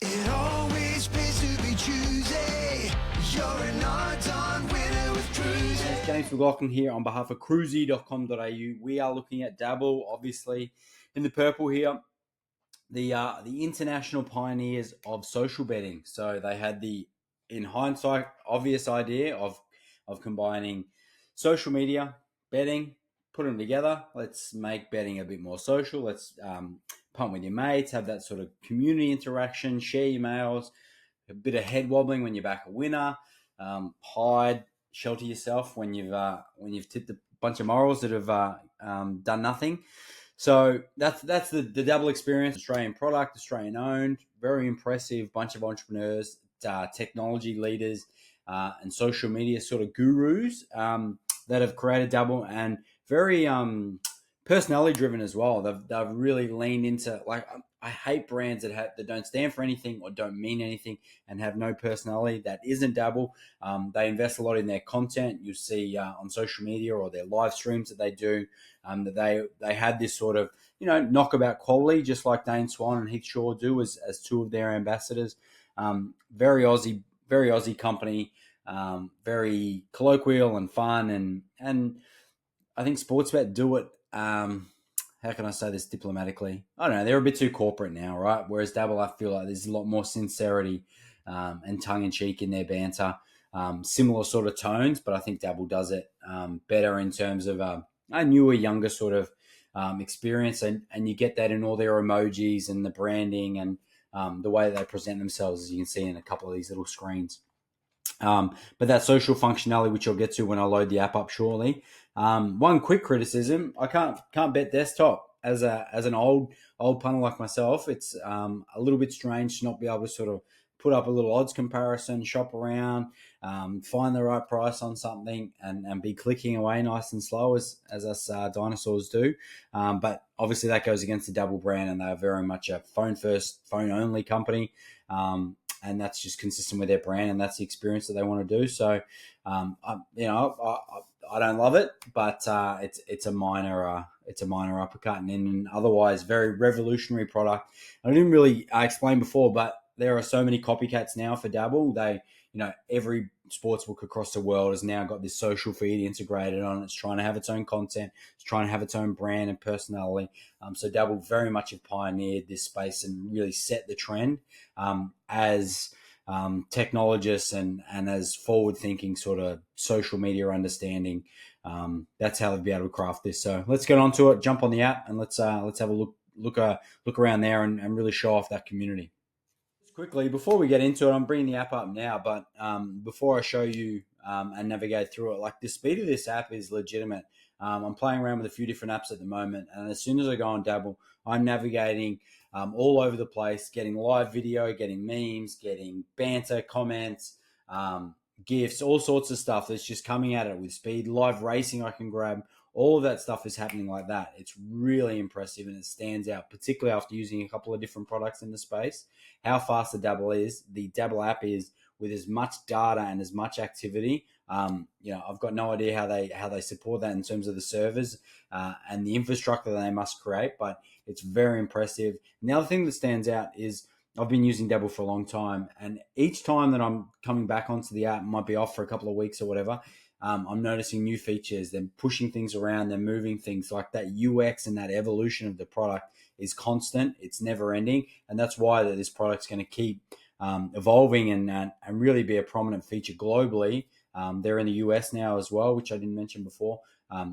It always pays to be choosy. You're an odds-on winner with Cruisy. James McLaughlin here on behalf of cruisy.com.au. We are looking at Dabble, obviously, in the purple here. The international pioneers of social betting. So they had the, in hindsight, obvious idea of combining social media, betting, put them together. Let's make betting a bit more social. Let's punt with your mates, have that sort of community interaction, share emails, a bit of head wobbling when you back a winner, hide, shelter yourself when you've tipped a bunch of morals that have done nothing. So that's the Dabble experience. Australian product, Australian owned, very impressive bunch of entrepreneurs, technology leaders, and social media sort of gurus that have created Dabble, and very personality driven as well. They've really leaned into, like, I hate brands that don't stand for anything or don't mean anything and have no personality. That isn't Dabble. They invest a lot in their content. You see on social media or their live streams that they do, that they had this sort of, knockabout quality, just like Dane Swan and Heath Shaw do as two of their ambassadors. Very Aussie company, very colloquial and fun, and I think Sportsbet do it. How can I say this diplomatically? I don't know. They're a bit too corporate now, right? Whereas Dabble, I feel like there's a lot more sincerity and tongue in cheek in their banter. Similar sort of tones, but I think Dabble does it better in terms of a newer, younger sort of experience, and you get that in all their emojis and the branding and the way they present themselves, as you can see in a couple of these little screens. But that social functionality, which I'll get to when I load the app up shortly. One quick criticism: I can't bet desktop as an old punter like myself. It's a little bit strange to not be able to sort of put up a little odds comparison, shop around, find the right price on something, and be clicking away nice and slow as us dinosaurs do. But obviously that goes against the Dabble brand, and they're very much a phone first, phone only company. And that's just consistent with their brand, and that's the experience that they want to do. So, I don't love it, but it's a minor uppercut, and in otherwise very revolutionary product. I didn't really explain before, but there are so many copycats now for Dabble. Every sportsbook across the world has now got this social feed integrated on it. It's trying to have its own content. It's trying to have its own brand and personality. So Dabble very much have pioneered this space and really set the trend as technologists and as forward-thinking sort of social media understanding. That's how they'll be able to craft this. So let's get on to it. Jump on the app and let's have a look around there and really show off that community. Quickly, before we get into it, I'm bringing the app up now, but before I show you and navigate through it, like, the speed of this app is legitimate. I'm playing around with a few different apps at the moment, and as soon as I go on Dabble, I'm navigating all over the place, getting live video, getting memes, getting banter, comments, GIFs, all sorts of stuff that's just coming at it with speed. Live racing I can grab. All of that stuff is happening like that. It's really impressive, and it stands out, particularly after using a couple of different products in the space, how fast the Dabble app is with as much data and as much activity. I've got no idea how they support that in terms of the servers and the infrastructure that they must create, but it's very impressive. And the other thing that stands out is I've been using Dabble for a long time, and each time that I'm coming back onto the app, might be off for a couple of weeks or whatever, I'm noticing new features. They're pushing things around. They're moving things. Like, that UX and that evolution of the product is constant. It's never ending, and that's why this product's going to keep evolving and really be a prominent feature globally. They're in the US now as well, which I didn't mention before.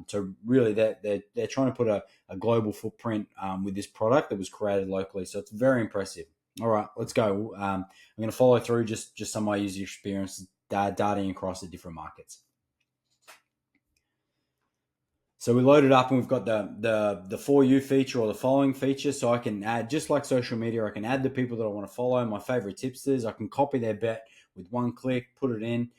So really, they're trying to put a global footprint with this product that was created locally. So it's very impressive. All right, let's go. I'm going to follow through just some of my user experience, darting across the different markets. So we load it up, and we've got the For You feature, or the following feature. So I can add, just like social media, I can add the people that I want to follow, my favorite tipsters. I can copy their bet with one click, put it in,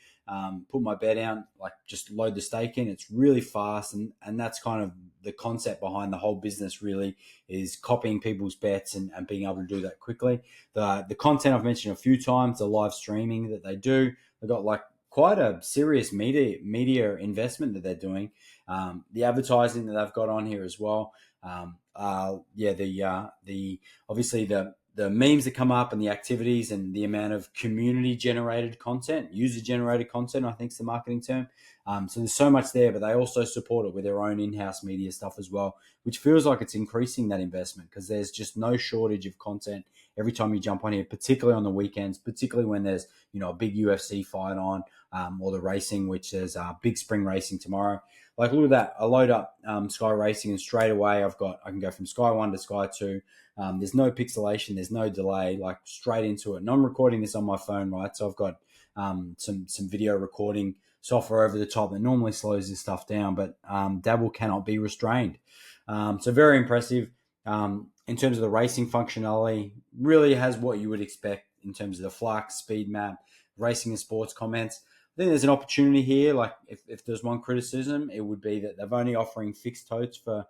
put my bet out, like, just load the stake in. It's really fast, and that's kind of the concept behind the whole business, really, is copying people's bets and being able to do that quickly. The content I've mentioned a few times, the live streaming that they do, they've got, like, quite a serious media investment that they're doing. The advertising that they've got on here as well. The obviously the the memes that come up and the activities and the amount of community generated content, user generated content, I think is the marketing term. So there's so much there, but they also support it with their own in-house media stuff as well, which feels like it's increasing that investment because there's just no shortage of content every time you jump on here, particularly on the weekends, particularly when there's, a big UFC fight on, or the racing, which there's big spring racing tomorrow. Like, look at that. I load up Sky Racing and straight away I can go from Sky 1 to Sky 2. There's no pixelation, there's no delay, like straight into it. And I'm recording this on my phone, right? So I've got some video recording software over the top that normally slows this stuff down, but Dabble cannot be restrained. So very impressive. In terms of the racing functionality, really has what you would expect in terms of the flux, speed map, racing and sports comments. I think there's an opportunity here. Like if there's one criticism, it would be that they're only offering fixed totes for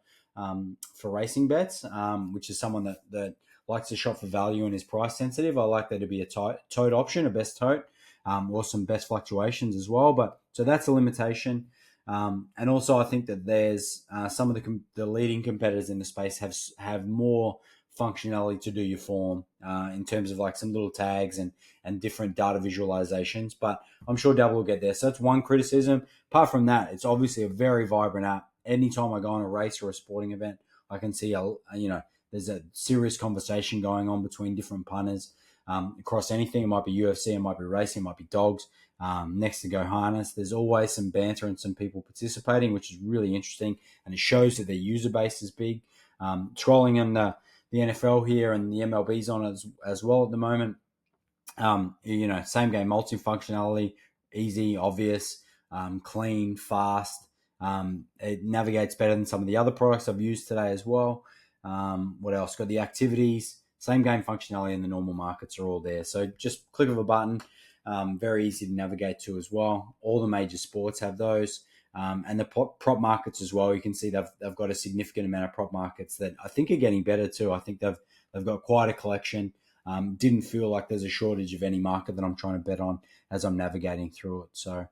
racing bets, which is someone that likes to shop for value and is price sensitive. I like there to be a tote option, a best tote, or some best fluctuations as well. But so that's a limitation. And also I think that there's some of the leading competitors in the space have more functionality to do your form in terms of like some little tags and different data visualizations, but I'm sure Dabble will get there. So that's one criticism. Apart from that, it's obviously a very vibrant app. Anytime I go on a race or a sporting event, I can see there's a serious conversation going on between different punters across anything. It might be UFC, it might be racing, it might be dogs. Next to go harness, there's always some banter and some people participating, which is really interesting, and it shows that their user base is big. Scrolling on the NFL here, and the MLB's on as well at the moment. Same game multi-functionality, easy, obvious, clean, fast. It navigates better than some of the other products I've used today as well. What else? Got the activities, same game functionality, and the normal markets are all there. So just click of a button, very easy to navigate to as well. All the major sports have those. And the prop markets as well. You can see they've got a significant amount of prop markets that I think are getting better too. I think they've got quite a collection. Didn't feel like there's a shortage of any market that I'm trying to bet on as I'm navigating through it. So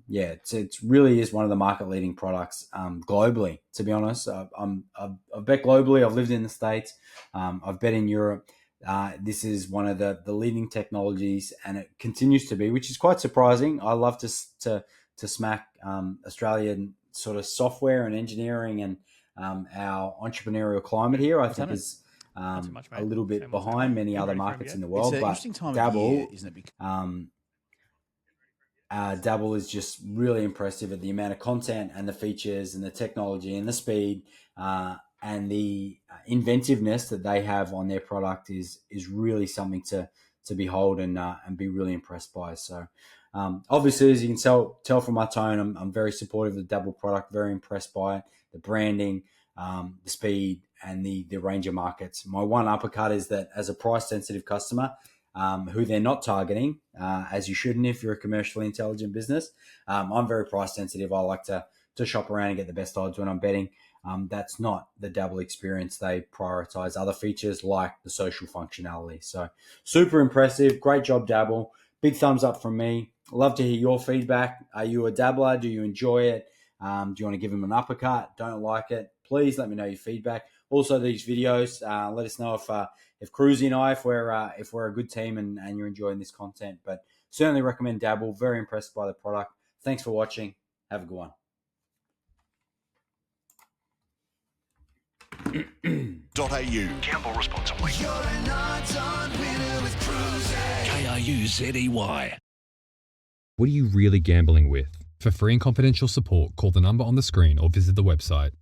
it really is one of the market leading products globally. To be honest, I've bet globally. I've lived in the States. I've bet in Europe. This is one of the leading technologies, and it continues to be, which is quite surprising. I love to smack Australian sort of software and engineering and our entrepreneurial climate here. I think is a little bit behind many other markets in the world. But Dabble, Dabble is just really impressive at the amount of content and the features and the technology and the speed and the inventiveness that they have on their product is really something to behold and be really impressed by. So obviously, as you can tell from my tone, I'm very supportive of the Dabble product, very impressed by it, the branding, the speed, and the range of markets. My one uppercut is that as a price-sensitive customer, who they're not targeting, as you shouldn't if you're a commercially intelligent business, I'm very price-sensitive. I like to shop around and get the best odds when I'm betting. That's not the Dabble experience. They prioritize other features like the social functionality. So super impressive. Great job, Dabble. Big thumbs up from me. Love to hear your feedback. Are you a dabbler? Do you enjoy it? Do you want to give them an uppercut? Don't like it? Please let me know your feedback. Also, these videos, let us know if Cruzy and I, if we're a good team and you're enjoying this content. But certainly recommend Dabble. Very impressed by the product. Thanks for watching. Have a good one. .au. Gamble responsibly. You're an odds-on winner with Cruzy. KRUZEY. What are you really gambling with? For free and confidential support, call the number on the screen or visit the website